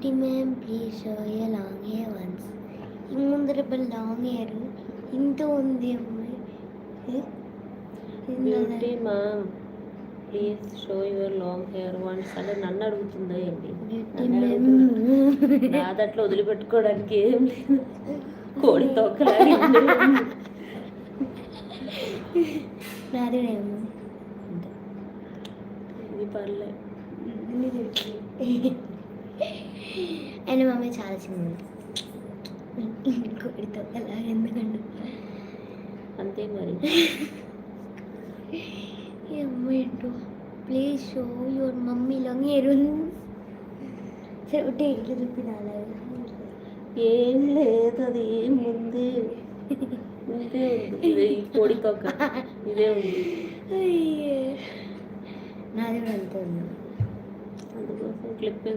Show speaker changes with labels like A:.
A: Beauty ma'am please show your long hair once. ఈ ముందర long hair ఇంత ఉంది అమ్మాయి.
B: Beauty ma'am please show your long hair once అంటే నన్ను అడుగుతుందా ఏంటి? నా దాంట్లో వదిలిపెట్టుకోవడానికి ఏం లేదు. కోడి తొక్కలాగా
A: నాదేమో
B: ఇది పర్లే.
A: అండ్ మమ్మీ చాలా చిన్నది. కోడి తొక్కలాగా ఎందుకంటే
B: అంతే మరి.
A: ఏంటో please show your mummy long hair. సరే ఒకటి ఇట్లా చెప్పిన
B: ఏం లేదు, అది ఏం ఉంది. ఇంతే ఉంది. ఇది కోడి తొక్క ఇదే ఉంది.
A: నాది కూడా అంతే ఉంది.
B: అందుకోసం క్లిప్